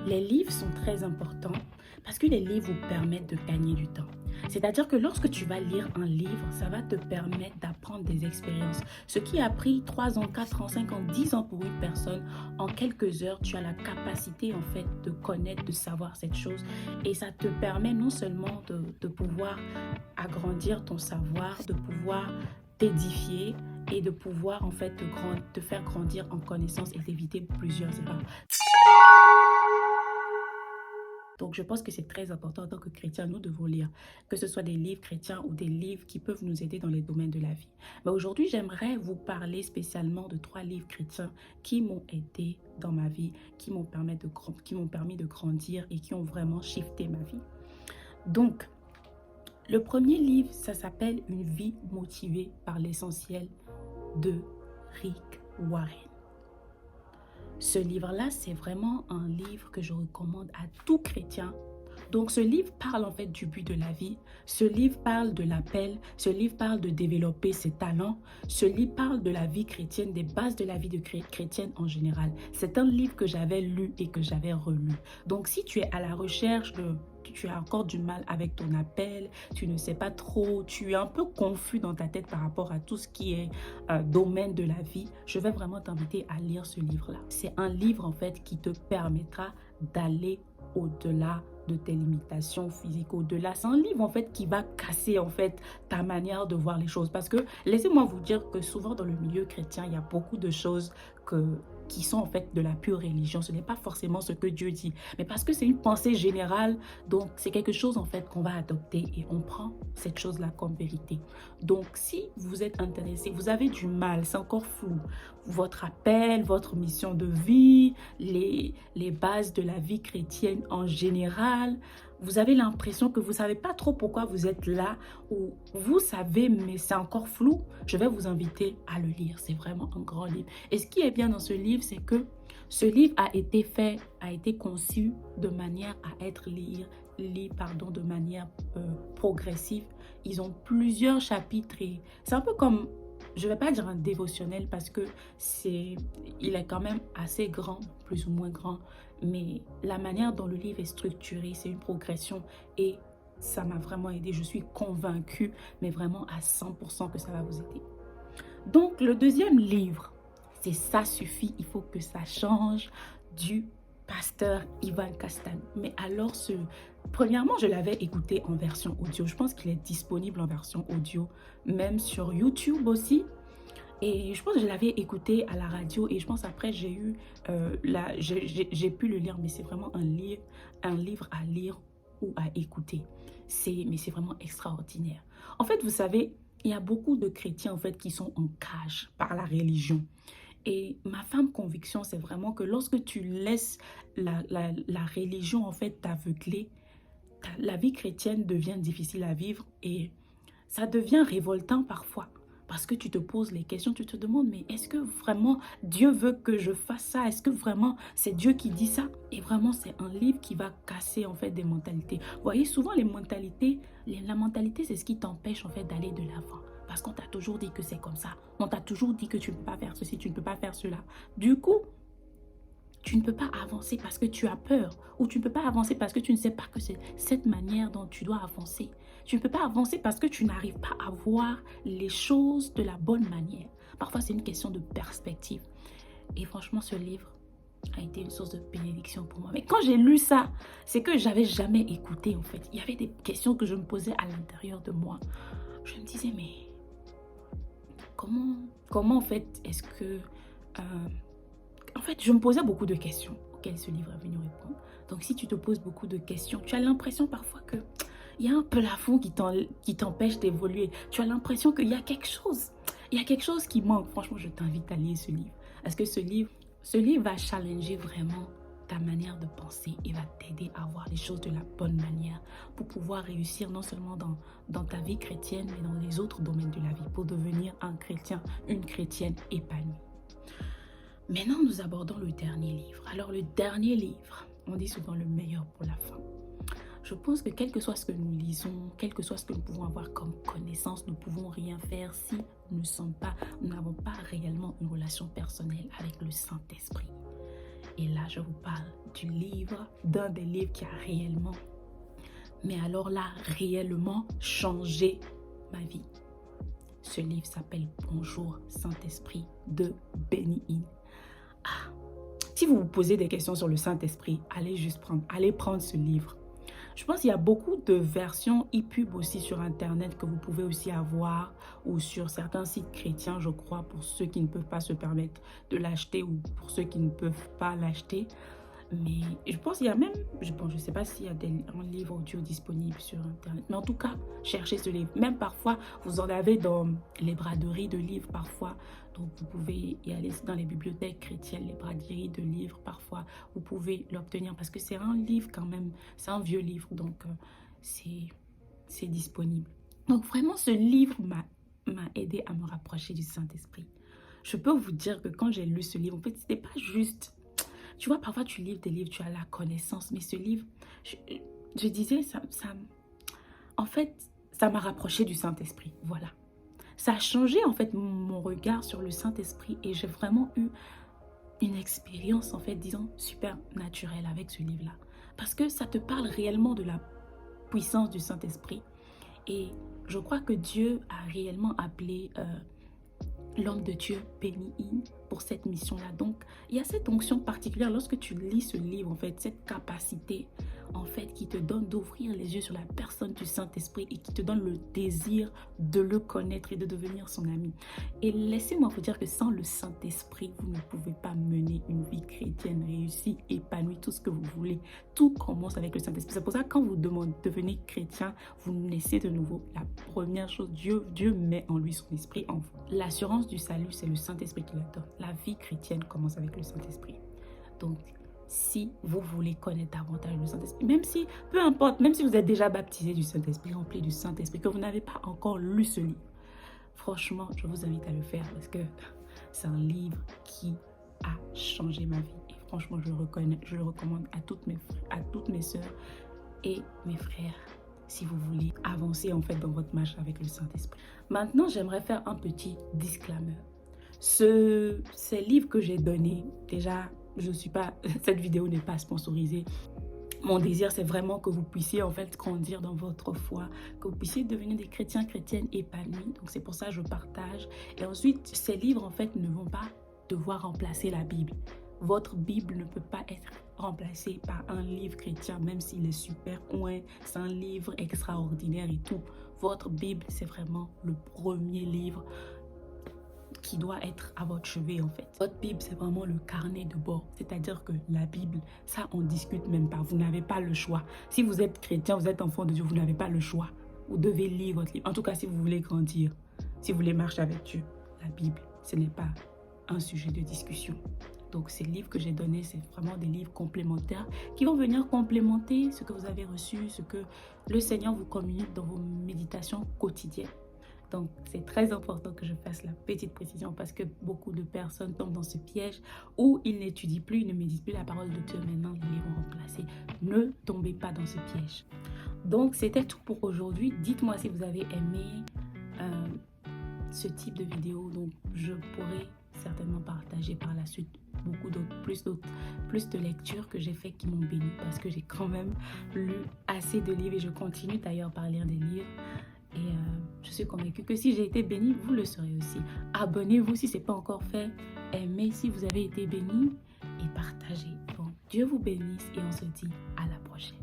Les livres sont très importants parce que les livres vous permettent de gagner du temps. C'est-à-dire que lorsque tu vas lire un livre, ça va te permettre d'apprendre des expériences. Ce qui a pris 3 ans, 4 ans, 5 ans, 10 ans pour une personne, en quelques heures, tu as la capacité en fait de connaître, de savoir cette chose. Et ça te permet non seulement de pouvoir agrandir ton savoir, de pouvoir t'édifier et de pouvoir en fait te faire grandir en connaissance et d'éviter plusieurs erreurs. Donc, je pense que c'est très important en tant que chrétien, nous devons lire, que ce soit des livres chrétiens ou des livres qui peuvent nous aider dans les domaines de la vie. Mais aujourd'hui, j'aimerais vous parler spécialement de 3 livres chrétiens qui m'ont aidé dans ma vie, qui m'ont permis de grandir et qui ont vraiment shifté ma vie. Donc, le premier livre, ça s'appelle Une vie motivée par l'essentiel de Rick Warren. Ce livre-là, c'est vraiment un livre que je recommande à tout chrétien. Donc, ce livre parle en fait du but de la vie. Ce livre parle de l'appel. Ce livre parle de développer ses talents. Ce livre parle de la vie chrétienne, des bases de la vie de chrétienne en général. C'est un livre que j'avais lu et que j'avais relu. Donc, si tu es à la recherche tu as encore du mal avec ton appel, tu ne sais pas trop, tu es un peu confus dans ta tête par rapport à tout ce qui est domaine de la vie, je vais vraiment t'inviter à lire ce livre-là. C'est un livre en fait qui te permettra d'aller au-delà de tes limitations physiques, au-delà. C'est un livre en fait qui va casser en fait ta manière de voir les choses. Parce que laissez-moi vous dire que souvent dans le milieu chrétien, il y a beaucoup de choses qui sont en fait de la pure religion. Ce n'est pas forcément ce que Dieu dit, mais parce que c'est une pensée générale, donc c'est quelque chose en fait qu'on va adopter et on prend cette chose-là comme vérité. Donc si vous êtes intéressé, vous avez du mal, c'est encore flou, votre appel, votre mission de vie, les bases de la vie chrétienne en général, vous avez l'impression que vous ne savez pas trop pourquoi vous êtes là, ou vous savez mais c'est encore flou, je vais vous inviter à le lire. C'est vraiment un grand livre. Et ce qui est bien dans ce livre, c'est que ce livre a été conçu de manière à être de manière progressive. Ils ont plusieurs chapitres et c'est un peu comme, je ne vais pas dire un dévotionnel parce que il est quand même assez grand, plus ou moins grand, mais la manière dont le livre est structuré, c'est une progression et ça m'a vraiment aidé. Je suis convaincue, mais vraiment à 100% que ça va vous aider. Donc, le deuxième livre, c'est Ça suffit, il faut que ça change, du pasteur Ivan Castan. Mais alors, premièrement, je l'avais écouté en version audio. Je pense qu'il est disponible en version audio, même sur YouTube aussi. Et je pense que je l'avais écouté à la radio et je pense après j'ai pu le lire, mais c'est vraiment un livre à lire ou à écouter. Mais c'est vraiment extraordinaire. En fait, vous savez, il y a beaucoup de chrétiens en fait qui sont en cage par la religion. Et ma ferme conviction, c'est vraiment que lorsque tu laisses la religion en fait t'aveugler, la vie chrétienne devient difficile à vivre et ça devient révoltant parfois. Parce que tu te poses les questions, tu te demandes, mais est-ce que vraiment Dieu veut que je fasse ça? Est-ce que vraiment c'est Dieu qui dit ça? Et vraiment, c'est un livre qui va casser en fait des mentalités. Vous voyez, souvent les mentalités, la mentalité, c'est ce qui t'empêche en fait d'aller de l'avant. Parce qu'on t'a toujours dit que c'est comme ça. On t'a toujours dit que tu ne peux pas faire ceci, tu ne peux pas faire cela. Du coup, tu ne peux pas avancer parce que tu as peur ou tu ne peux pas avancer parce que tu ne sais pas que c'est cette manière dont tu dois avancer. Tu ne peux pas avancer parce que tu n'arrives pas à voir les choses de la bonne manière. Parfois, c'est une question de perspective. Et franchement, ce livre a été une source de bénédiction pour moi. Mais quand j'ai lu ça, c'est que j'avais jamais écouté en fait. Il y avait des questions que je me posais à l'intérieur de moi. Je me disais, mais comment en fait est-ce que... En fait, je me posais beaucoup de questions auxquelles ce livre est venu répondre. Donc, si tu te poses beaucoup de questions, tu as l'impression parfois que il y a un plafond qui t'empêche d'évoluer. Tu as l'impression qu'il y a quelque chose. Il y a quelque chose qui manque. Franchement, je t'invite à lire ce livre. Parce que ce livre va challenger vraiment ta manière de penser et va t'aider à voir les choses de la bonne manière pour pouvoir réussir non seulement dans ta vie chrétienne, mais dans les autres domaines de la vie, pour devenir un chrétien, une chrétienne épanouie. Maintenant, nous abordons le dernier livre. Alors, le dernier livre, on dit souvent le meilleur pour la fin. Je pense que quel que soit ce que nous lisons, quel que soit ce que nous pouvons avoir comme connaissance, nous ne pouvons rien faire si nous n'avons pas réellement une relation personnelle avec le Saint-Esprit. Et là, je vous parle d'un des livres qui a réellement, mais alors là, réellement changé ma vie. Ce livre s'appelle Bonjour Saint-Esprit de Benny Hinn. Ah, si vous vous posez des questions sur le Saint-Esprit, allez prendre ce livre. Je pense qu'il y a beaucoup de versions e-pub aussi sur Internet que vous pouvez aussi avoir ou sur certains sites chrétiens, je crois, pour ceux qui ne peuvent pas se permettre de l'acheter ou pour ceux qui ne peuvent pas l'acheter. Mais je pense qu'il y a même, je ne sais pas s'il y a un livre audio disponible sur Internet. Mais en tout cas, cherchez ce livre. Même parfois, vous en avez dans les braderies de livres parfois. Donc, vous pouvez y aller dans les bibliothèques chrétiennes, les braderies de livres parfois. Vous pouvez l'obtenir parce que c'est un livre quand même. C'est un vieux livre, donc c'est disponible. Donc, vraiment, ce livre m'a aidé à me rapprocher du Saint-Esprit. Je peux vous dire que quand j'ai lu ce livre, en fait, c'était pas juste... Tu vois, parfois tu lis des livres, tu as la connaissance, mais ce livre, je disais, en fait, ça m'a rapproché du Saint-Esprit, voilà. Ça a changé en fait mon regard sur le Saint-Esprit et j'ai vraiment eu une expérience en fait, disons, super naturelle avec ce livre-là. Parce que ça te parle réellement de la puissance du Saint-Esprit. Et je crois que Dieu a réellement appelé... l'homme de Dieu, Benny Hinn, pour cette mission-là. Donc, il y a cette onction particulière lorsque tu lis ce livre, en fait, cette capacité, en fait, qui te donne d'ouvrir les yeux sur la personne du Saint-Esprit et qui te donne le désir de le connaître et de devenir son ami. Et laissez-moi vous dire que sans le Saint-Esprit, vous ne pouvez pas mener une vie chrétienne réussie, épanouie, tout ce que vous voulez. Tout commence avec le Saint-Esprit. C'est pour ça que quand vous devenez chrétien, vous naissez de nouveau. La première chose, Dieu met en lui son esprit en vous. L'assurance du salut, c'est le Saint-Esprit qui la donne. La vie chrétienne commence avec le Saint-Esprit. Donc, si vous voulez connaître davantage le Saint-Esprit, même si, peu importe, même si vous êtes déjà baptisé du Saint-Esprit, rempli du Saint-Esprit, que vous n'avez pas encore lu ce livre, franchement, je vous invite à le faire parce que c'est un livre qui a changé ma vie. Et franchement, je le recommande à toutes mes sœurs et mes frères, si vous voulez avancer en fait dans votre marche avec le Saint-Esprit. Maintenant, j'aimerais faire un petit disclaimer. Ces livres que j'ai donnés, déjà, cette vidéo n'est pas sponsorisée. Mon désir, c'est vraiment que vous puissiez en fait grandir dans votre foi, que vous puissiez devenir des chrétiens, chrétiennes épanouis. Donc c'est pour ça que je partage. Et ensuite, ces livres en fait ne vont pas devoir remplacer la Bible. Votre Bible ne peut pas être remplacée par un livre chrétien, même s'il est super, ouais, c'est un livre extraordinaire et tout. Votre Bible, c'est vraiment le premier livre qui doit être à votre chevet en fait. Votre Bible, c'est vraiment le carnet de bord. C'est-à-dire que la Bible, ça on discute même pas. Vous n'avez pas le choix. Si vous êtes chrétien, vous êtes enfant de Dieu, vous n'avez pas le choix. Vous devez lire votre livre. En tout cas, si vous voulez grandir, si vous voulez marcher avec Dieu, la Bible, ce n'est pas un sujet de discussion. Donc ces livres que j'ai donnés, c'est vraiment des livres complémentaires qui vont venir complémenter ce que vous avez reçu, ce que le Seigneur vous communique dans vos méditations quotidiennes. Donc, c'est très important que je fasse la petite précision parce que beaucoup de personnes tombent dans ce piège où ils n'étudient plus, ils ne méditent plus la parole de Dieu. Maintenant, les livres vont remplacer. Ne tombez pas dans ce piège. Donc, c'était tout pour aujourd'hui. Dites-moi si vous avez aimé ce type de vidéo. Donc, je pourrais certainement partager par la suite beaucoup d'autres, plus de lectures que j'ai fait qui m'ont béni parce que j'ai quand même lu assez de livres et je continue d'ailleurs par lire des livres. Et je suis convaincue que si j'ai été bénie, vous le serez aussi. Abonnez-vous si ce n'est pas encore fait. Aimez si vous avez été béni et partagez. Bon, Dieu vous bénisse et on se dit à la prochaine.